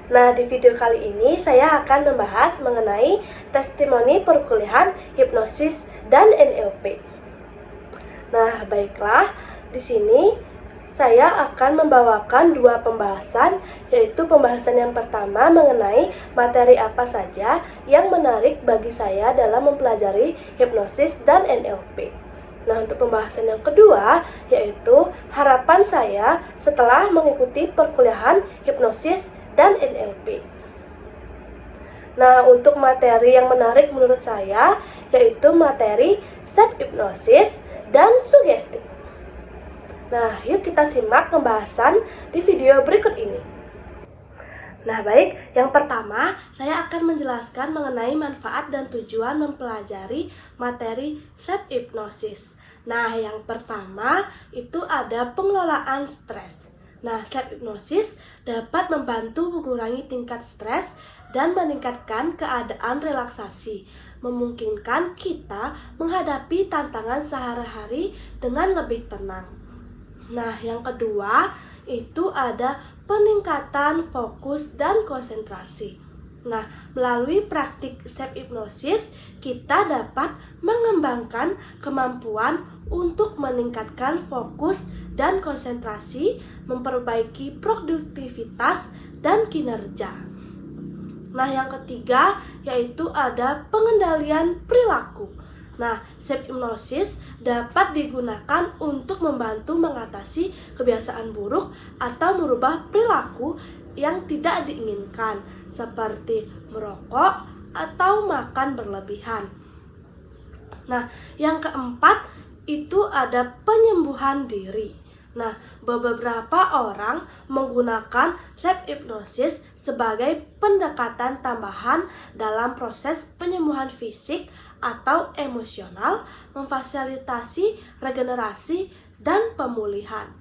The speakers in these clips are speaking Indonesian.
Nah, di video kali ini saya akan membahas mengenai testimoni perkuliahan hipnosis dan NLP. Nah, baiklah, di sini saya akan membawakan dua pembahasan, yaitu pembahasan yang pertama mengenai materi apa saja yang menarik bagi saya dalam mempelajari hipnosis dan NLP. Nah, untuk pembahasan yang kedua, yaitu harapan saya setelah mengikuti perkuliahan hipnosis dan NLP. Nah, untuk materi yang menarik menurut saya, yaitu materi self-hipnosis dan sugesti. Nah, yuk kita simak pembahasan di video berikut ini. Nah, baik, yang pertama saya akan menjelaskan mengenai manfaat dan tujuan mempelajari materi self-hipnosis. Nah, yang pertama itu ada pengelolaan stres. Nah, self-hipnosis dapat membantu mengurangi tingkat stres dan meningkatkan keadaan relaksasi, memungkinkan kita menghadapi tantangan sehari-hari dengan lebih tenang. Nah, yang kedua itu ada peningkatan fokus dan konsentrasi. Nah, melalui praktik self-hipnosis, kita dapat mengembangkan kemampuan untuk meningkatkan fokus dan konsentrasi, memperbaiki produktivitas dan kinerja. Nah, yang ketiga yaitu ada pengendalian perilaku. Nah, self-hipnosis dapat digunakan untuk membantu mengatasi kebiasaan buruk atau merubah perilaku yang tidak diinginkan, seperti merokok atau makan berlebihan. Nah, yang keempat itu ada penyembuhan diri. Nah, beberapa orang menggunakan self-hipnosis sebagai pendekatan tambahan dalam proses penyembuhan fisik atau emosional, memfasilitasi regenerasi dan pemulihan.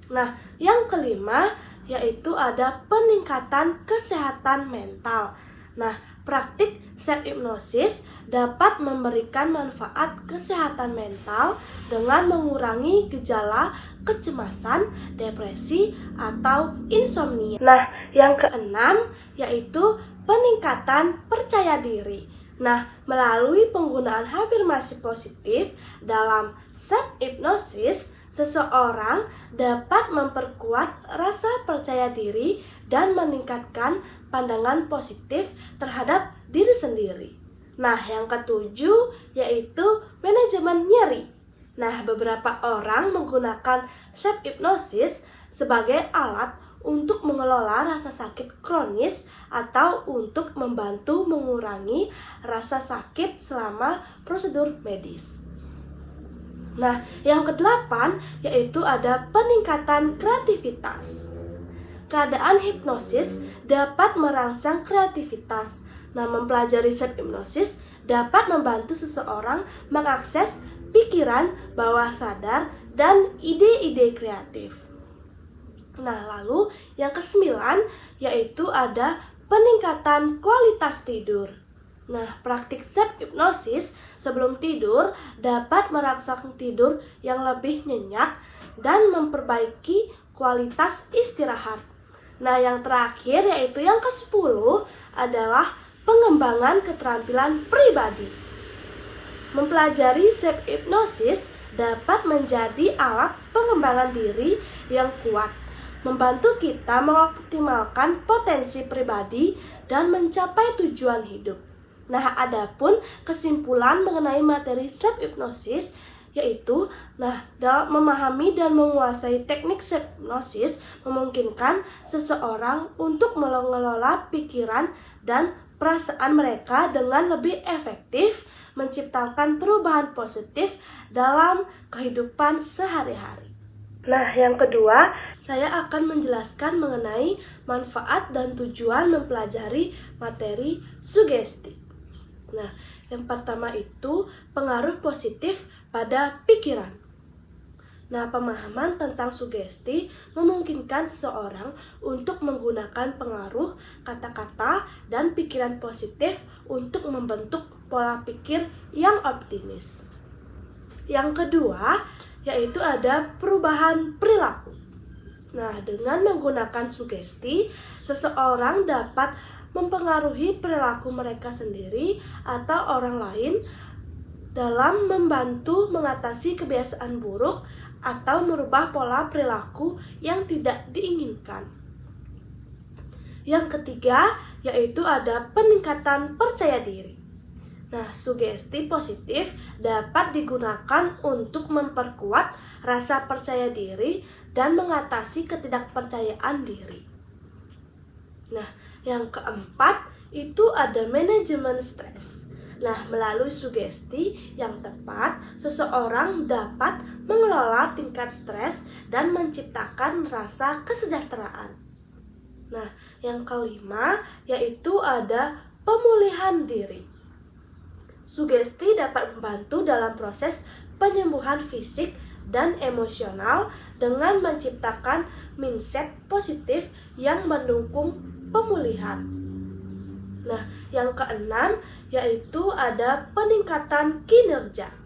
Nah, yang kelima yaitu ada peningkatan kesehatan mental. Nah, praktik self-hipnosis dapat memberikan manfaat kesehatan mental dengan mengurangi gejala kecemasan, depresi, atau insomnia. Nah, yang keenam yaitu peningkatan percaya diri. Nah, melalui penggunaan afirmasi positif dalam self-hipnosis, seseorang dapat memperkuat rasa percaya diri dan meningkatkan pandangan positif terhadap diri sendiri. Nah, yang ketujuh yaitu manajemen nyeri. Nah, beberapa orang menggunakan self-hipnosis sebagai alat untuk mengelola rasa sakit kronis atau untuk membantu mengurangi rasa sakit selama prosedur medis. Nah, yang kedelapan yaitu ada peningkatan kreativitas. Keadaan hipnosis dapat merangsang kreativitas. Nah, mempelajari self-hipnosis dapat membantu seseorang mengakses pikiran bawah sadar dan ide-ide kreatif. Nah, lalu yang kesembilan yaitu ada peningkatan kualitas tidur. Nah, praktik self-hipnosis sebelum tidur dapat merangsang tidur yang lebih nyenyak dan memperbaiki kualitas istirahat. Nah, yang terakhir yaitu yang ke-10 adalah pengembangan keterampilan pribadi. Mempelajari self-hipnosis dapat menjadi alat pengembangan diri yang kuat, membantu kita mengoptimalkan potensi pribadi dan mencapai tujuan hidup. Nah, adapun kesimpulan mengenai materi self-hipnosis yaitu, dalam memahami dan menguasai teknik self-hipnosis memungkinkan seseorang untuk mengelola pikiran dan perasaan mereka dengan lebih efektif, menciptakan perubahan positif dalam kehidupan sehari-hari. Nah, yang kedua, saya akan menjelaskan mengenai manfaat dan tujuan mempelajari materi sugesti. Nah, yang pertama itu pengaruh positif pada pikiran. Nah, pemahaman tentang sugesti memungkinkan seseorang untuk menggunakan pengaruh kata-kata dan pikiran positif untuk membentuk pola pikir yang optimis. Yang kedua, yaitu ada perubahan perilaku. Nah, dengan menggunakan sugesti, seseorang dapat mempengaruhi perilaku mereka sendiri atau orang lain dalam membantu mengatasi kebiasaan buruk atau merubah pola perilaku yang tidak diinginkan. Yang ketiga, yaitu ada peningkatan percaya diri. Nah, sugesti positif dapat digunakan untuk memperkuat rasa percaya diri dan mengatasi ketidakpercayaan diri. Nah, yang keempat itu ada manajemen stres. Nah, melalui sugesti yang tepat, seseorang dapat mengelola tingkat stres dan menciptakan rasa kesejahteraan. Nah, yang kelima yaitu ada pemulihan diri. Sugesti dapat membantu dalam proses penyembuhan fisik dan emosional dengan menciptakan mindset positif yang mendukung pemulihan. Nah, yang keenam yaitu ada peningkatan kinerja.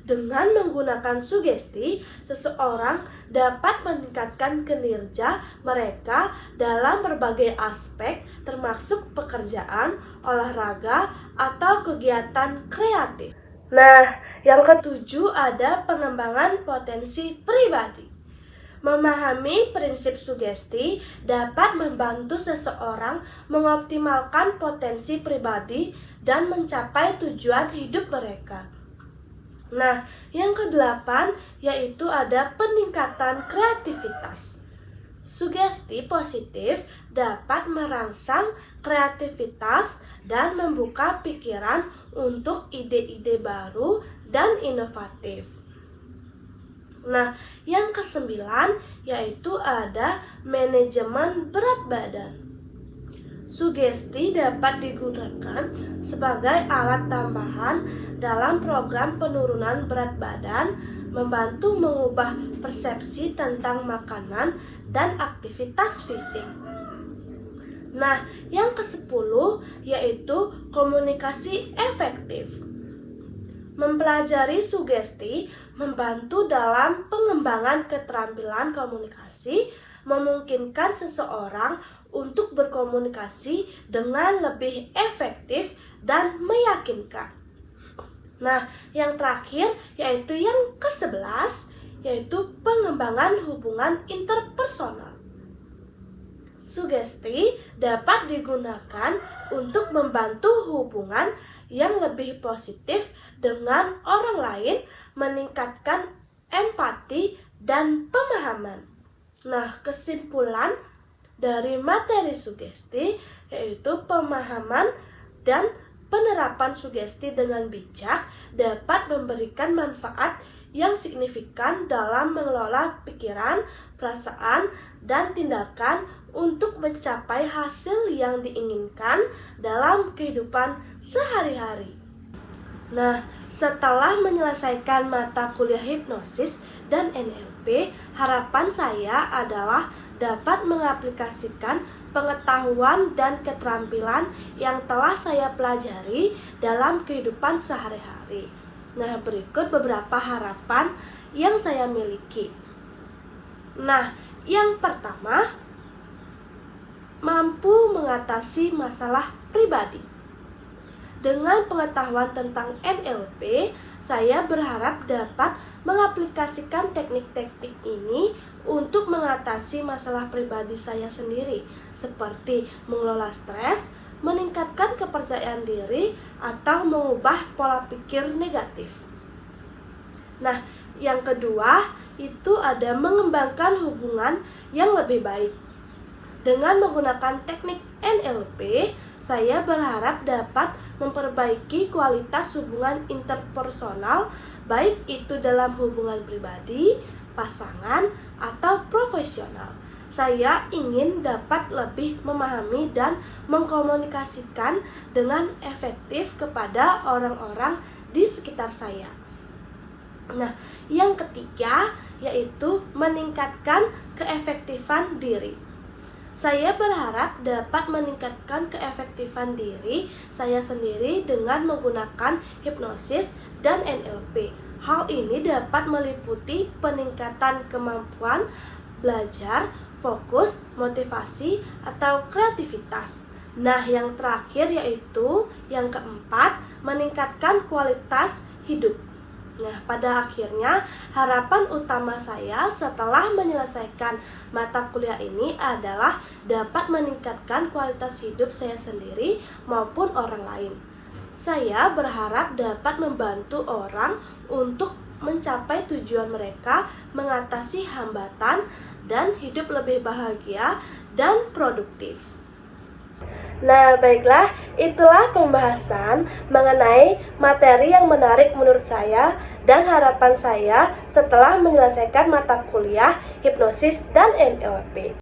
Dengan menggunakan sugesti, seseorang dapat meningkatkan kinerja mereka dalam berbagai aspek termasuk pekerjaan, olahraga, atau kegiatan kreatif. Nah, yang ketujuh ada pengembangan potensi pribadi. Memahami prinsip sugesti dapat membantu seseorang mengoptimalkan potensi pribadi dan mencapai tujuan hidup mereka. Nah, yang kedelapan yaitu ada peningkatan kreativitas. Sugesti positif dapat merangsang kreativitas dan membuka pikiran untuk ide-ide baru dan inovatif. Nah, yang kesembilan yaitu ada manajemen berat badan. Sugesti dapat digunakan sebagai alat tambahan dalam program penurunan berat badan, membantu mengubah persepsi tentang makanan dan aktivitas fisik. Nah, yang ke-10 yaitu komunikasi efektif. Mempelajari sugesti membantu dalam pengembangan keterampilan komunikasi, memungkinkan seseorang untuk berkomunikasi dengan lebih efektif dan meyakinkan. Nah, yang terakhir yaitu yang ke-11 yaitu pengembangan hubungan interpersonal. Sugesti dapat digunakan untuk membantu hubungan yang lebih positif dengan orang lain, meningkatkan empati dan pemahaman. Nah, kesimpulan dari materi sugesti yaitu pemahaman dan penerapan sugesti dengan bijak dapat memberikan manfaat yang signifikan dalam mengelola pikiran, perasaan, dan tindakan untuk mencapai hasil yang diinginkan dalam kehidupan sehari-hari. Nah, setelah menyelesaikan mata kuliah hipnosis dan NLP, harapan saya adalah dapat mengaplikasikan pengetahuan dan keterampilan yang telah saya pelajari dalam kehidupan sehari-hari. Nah, berikut beberapa harapan yang saya miliki. Nah, yang pertama, mampu mengatasi masalah pribadi. Dengan pengetahuan tentang NLP, saya berharap dapat mengaplikasikan teknik-teknik ini untuk mengatasi masalah pribadi saya sendiri, seperti mengelola stres, meningkatkan kepercayaan diri, atau mengubah pola pikir negatif. Nah, yang kedua itu ada mengembangkan hubungan yang lebih baik. Dengan menggunakan teknik NLP, saya berharap dapat memperbaiki kualitas hubungan interpersonal, baik itu dalam hubungan pribadi, pasangan, atau profesional. Saya ingin dapat lebih memahami dan mengkomunikasikan dengan efektif kepada orang-orang di sekitar saya. Nah, yang ketiga yaitu meningkatkan keefektifan diri. Saya berharap dapat meningkatkan keefektifan diri saya sendiri dengan menggunakan hipnosis dan NLP. Hal ini dapat meliputi peningkatan kemampuan belajar, fokus, motivasi, atau kreativitas. Nah, yang terakhir yaitu yang keempat, meningkatkan kualitas hidup. Nah, pada akhirnya harapan utama saya setelah menyelesaikan mata kuliah ini adalah dapat meningkatkan kualitas hidup saya sendiri maupun orang lain. Saya berharap dapat membantu orang untuk mencapai tujuan mereka, mengatasi hambatan, dan hidup lebih bahagia dan produktif. Nah, baiklah, itulah pembahasan mengenai materi yang menarik menurut saya dan harapan saya setelah menyelesaikan mata kuliah hipnosis dan NLP.